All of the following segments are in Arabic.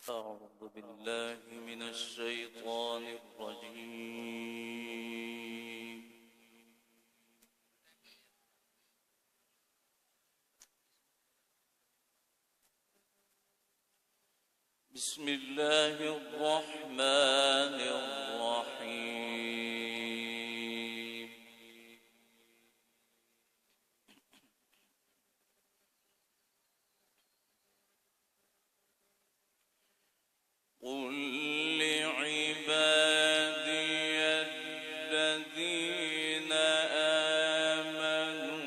أعوذ بالله من الشيطان الرجيم. بسم الله الرحمن الرحيم. قل لعبادي الذين آمنوا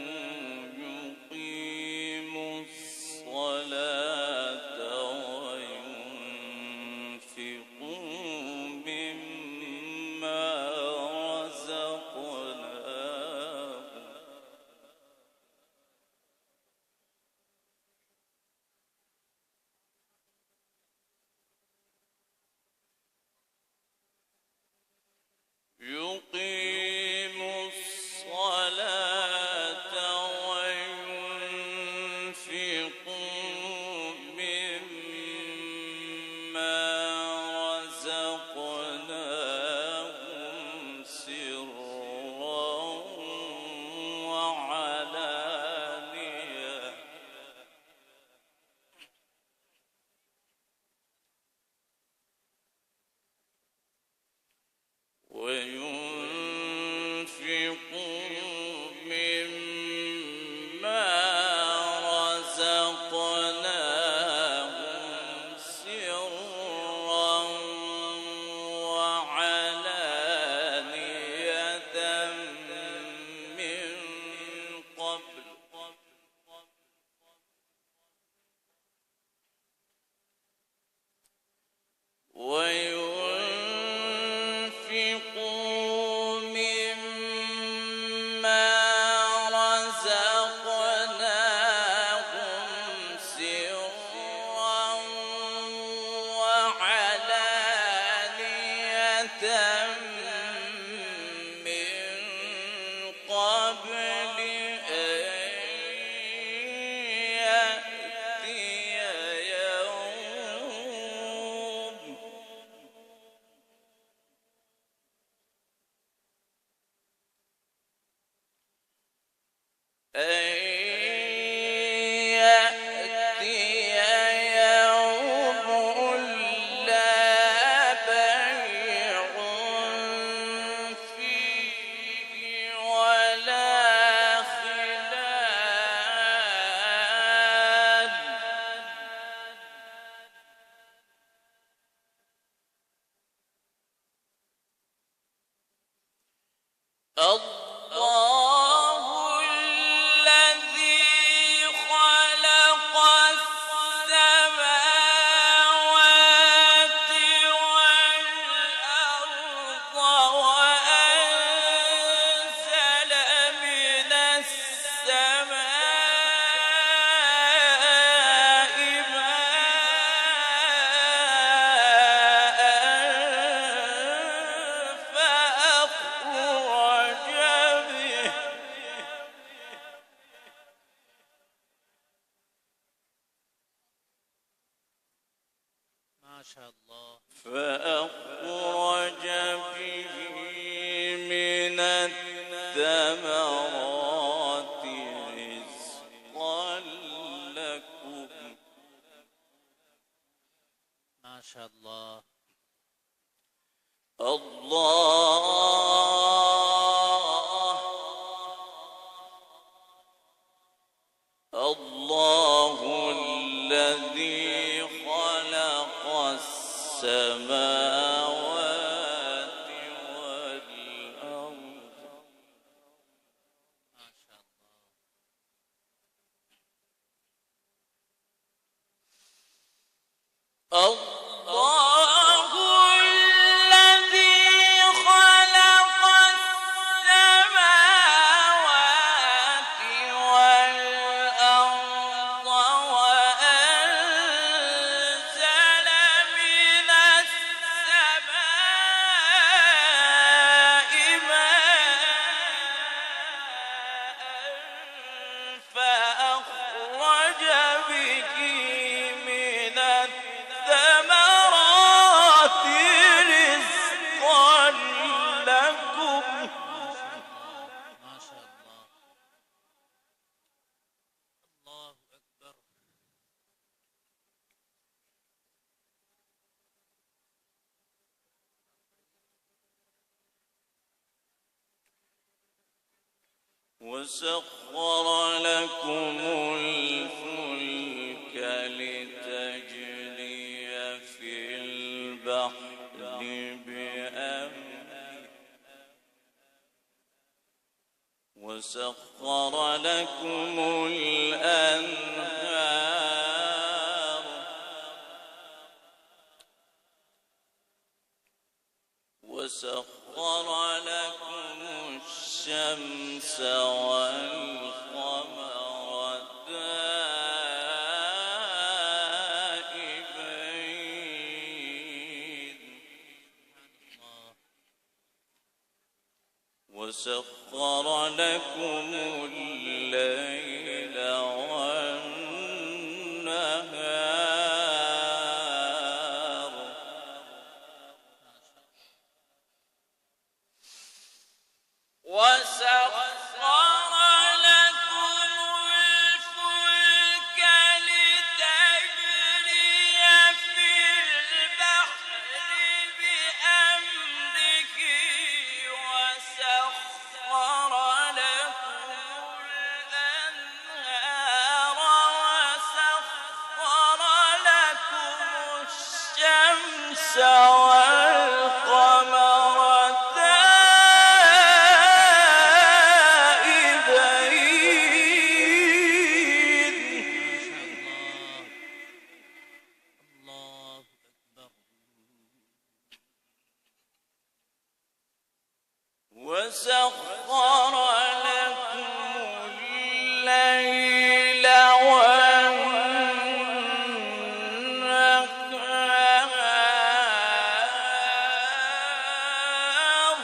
يقيموا الصلاة وينفقوا مما رزقناهم يقيموا الصلاة وينفقوا مما رزقناهم سرا وعلانية وينفقوا مما رزقناهم سرا وعلانية من قبل وينفقوا مما رزقناهم سرا وعلانية من قبل أن يأتي يوم لا بيع فيه ولا خلال الله الذي خلق السماوات والأرض وأنزل من السماء ماء فأخرج به ما شاء الله. فأخرج به من الثمرات رزقا لكم ما شاء الله. الله الذي خلق السماوات والأرض ما شاء الله. الله الذي خلق السماوات والأرض وأنزل من السماء ماء فأخرج به من الثمرات وسخر لكم الفلك لتجري في البحر بأمره وسخر لكم الأنهار وسخر لكم الشمس والقمر دائبين وسخر لكم الليل والنهار وسخر لكم الفلك لتجري في البحر بأمره وسخر لكم الأنهار وسخر لكم الشمس والقمر دائبين الله أكبر. وسخر لكم الليل والنهار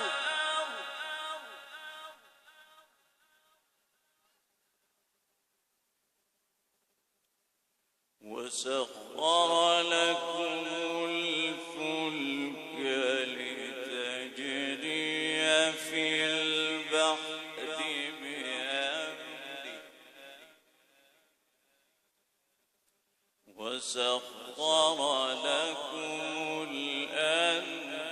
وسخر لكم الفلك لتجري في البحر بأمره وسخر لكم الأنهار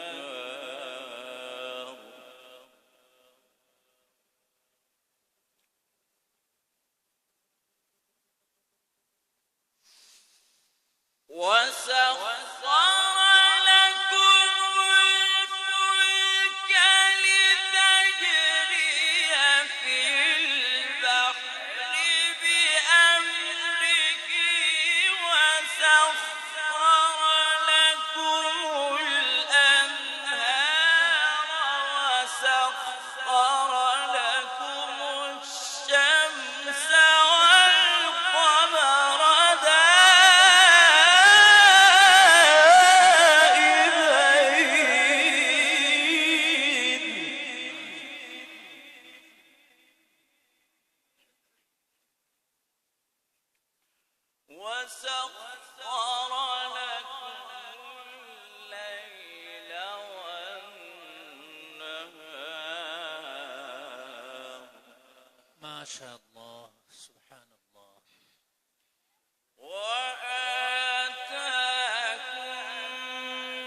وسخر لكم الفلك لتجري في البحر بأمره وسخر لكم الأنهار وسخر لكم الشمس والقمر وسخر لكم الليل والنهار ما شاء الله سبحان الله. وآتاكم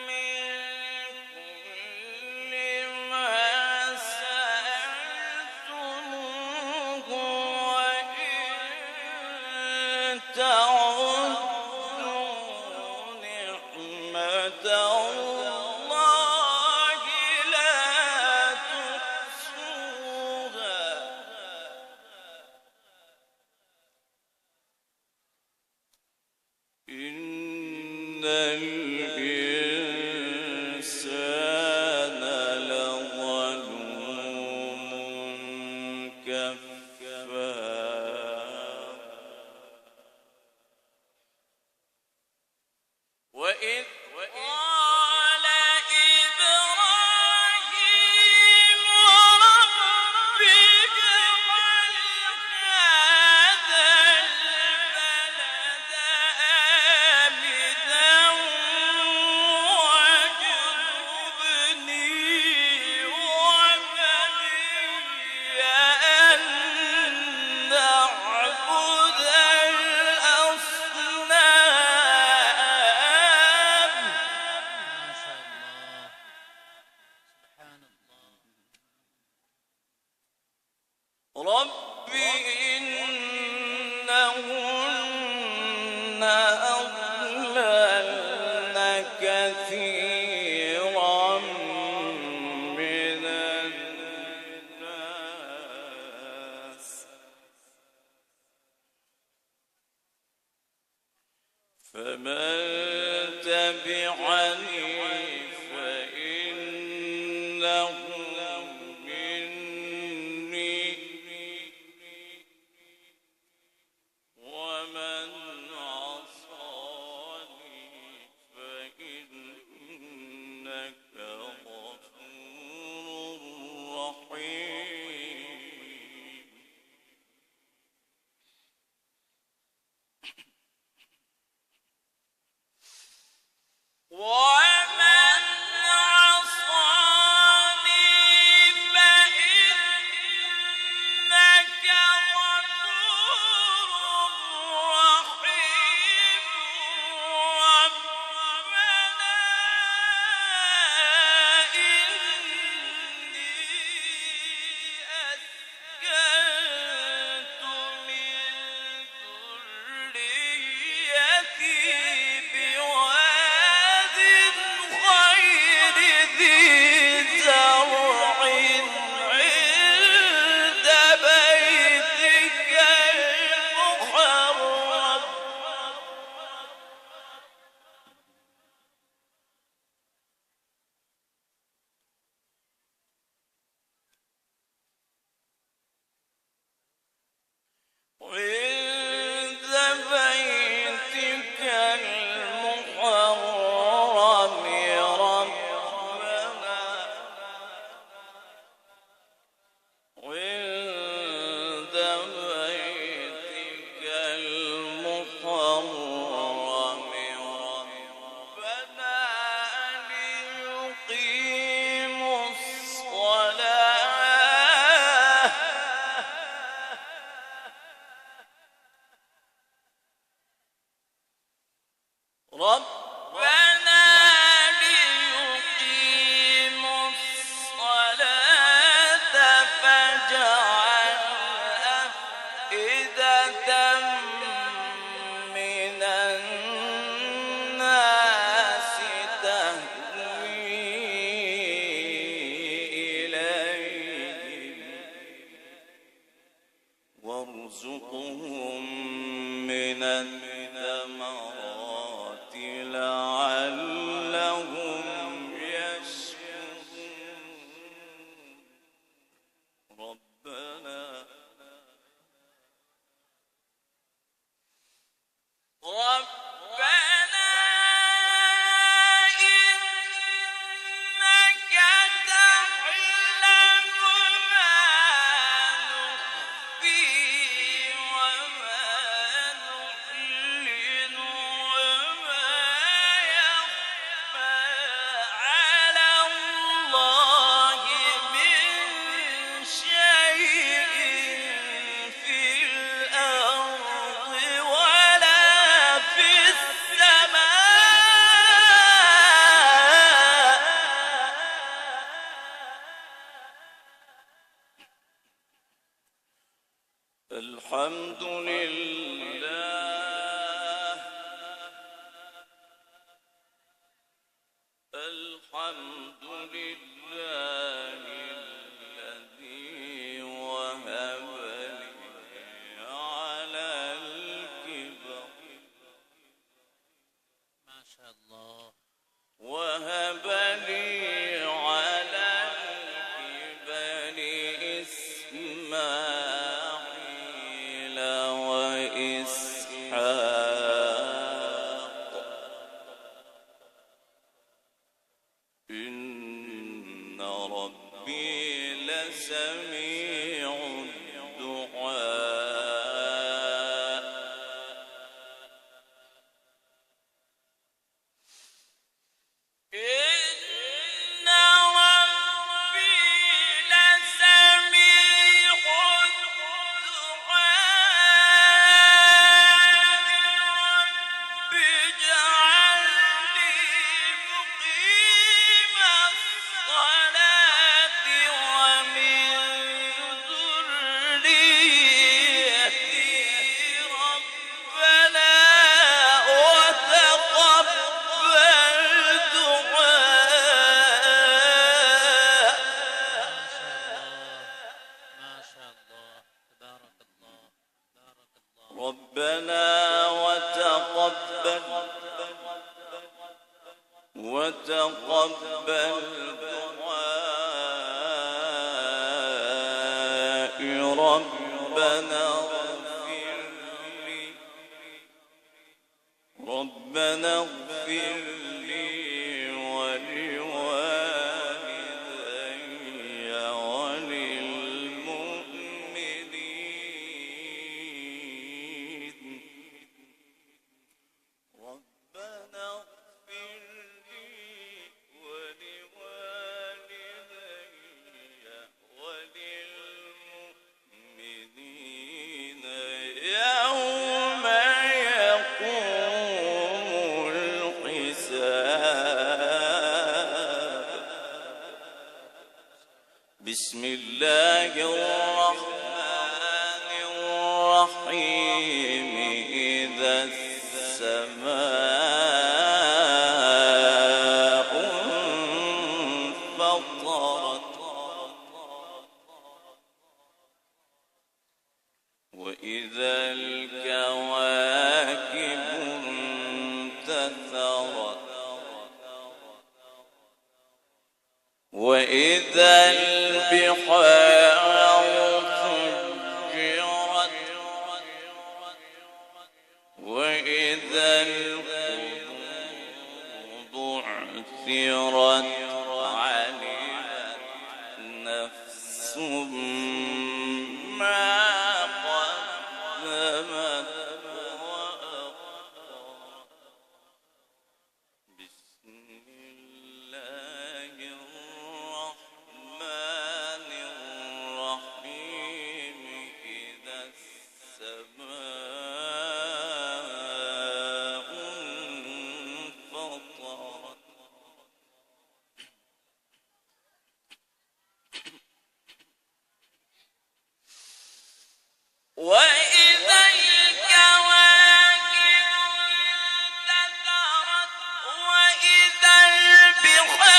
من كل ما سألتموه وإن تعدوا نعمة الله لا تحصوها إن الإنسان لظلوم كفار وإذ قال إبراهيم رب اجعل هذا البلد آمنا واجنبني وبني أن نعبد الأصنام كثيرا من الناس فمن تبعني فإنه مني ومن عصاني فإنك غفور رحيم ومن عصاني فإنك غفور رحيم ربنا إني أسكنت من ذريتي بواد غير ذي زرع عند بيتك المحرم عند بيتك المحرم ربنا عند بيتك المحرم ربنا ليقيموا الصلاة ربنا ليقيموا الصلاة فاجعل أفئدة من الناس تهوي إليهم وارزقهم من الثمرات لعلهم يشكرون ربنا إنك تعلم ما نخفي وما نعلن وما يخفى على الله من شيء في الأرض ولا في السماء الحمد لله الحمد لله الذي وهب لي على الكبر ما شاء الله وهب لي على الكبر إسماعيل وإسحاق إن ربي لسميع الدعاء إن ربي لسميع الدعاء رب اجعلني مقيم الصلاة ومن وتقبل دعائي ربنا اغفر لي ولوالدي وللمؤمنين ربنا اغفر لي ولوالدي وللمؤمنين يوم يقوم الحساب. بسم الله الرحمن الرحيم. إذا السماء انفطرت وإذا الكواكب انتثرت وإذا البحار فجرت وإذا القبور بعثرت علمت نفس ما قدمت وأخرت. بسم الله الرحمن الرحيم. إذا السماء انفطرت وإذا الكواكب انتثرت وإذا البحار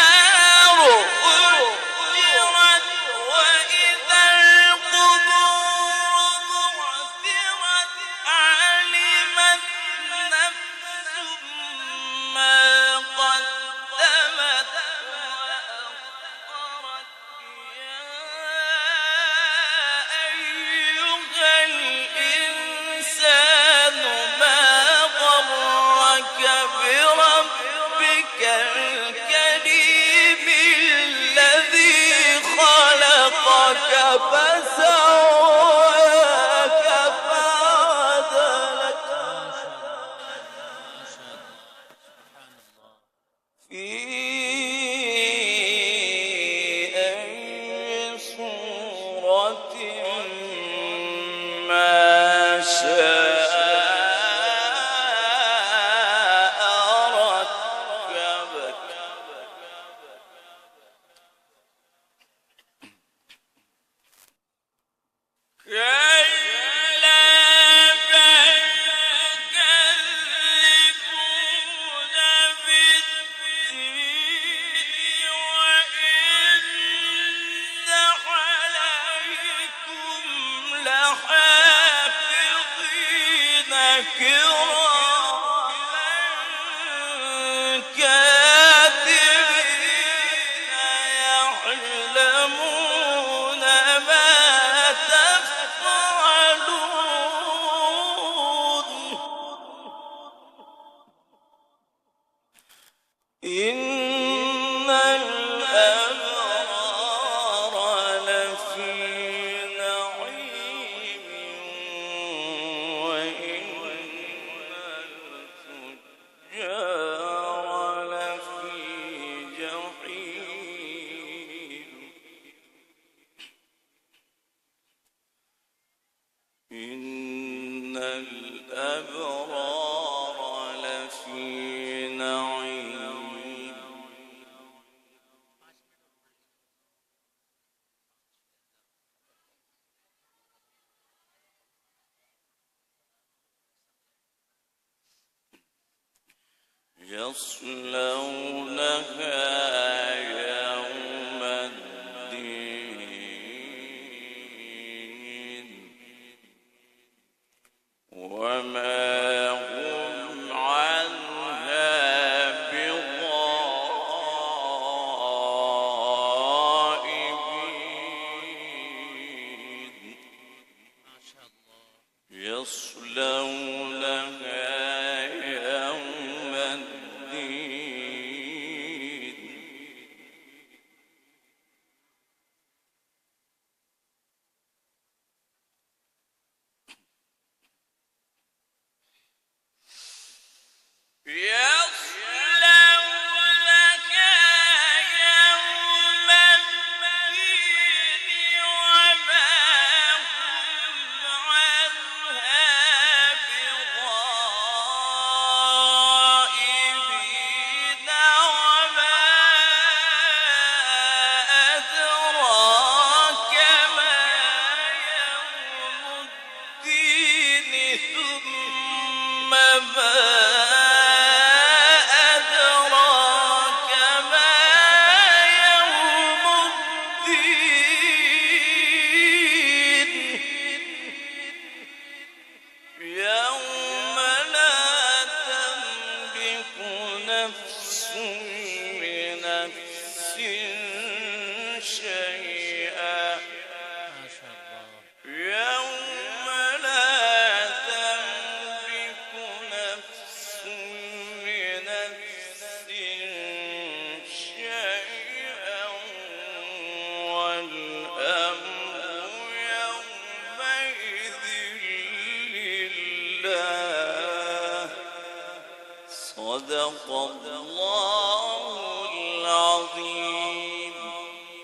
فجرت وإذا القبور بعثرت علمت نفس ما قدمت وأخرت. يا أيها الإنسان ما غرك بربك الكريم الذي خلقك فسواك فعدلك ما شاء الله سبحان الله. في أي صورة ما شاء ركبك. كلا بل تكذبون بالدين وإن عليكم لحافظين كراما كاتبين يعلمون ما تفعلون. إن الأبرار لفي نعيم وإن الفجار لفي جحيم. إن الأبرار لفي نعيم يصلونها يوم الدين وما هم عنها بغائبين. بنفس شيئا ما شاء الله. يوم لا تملك نفس لنفس شيئا والأمر يومئذ لله. صدق الله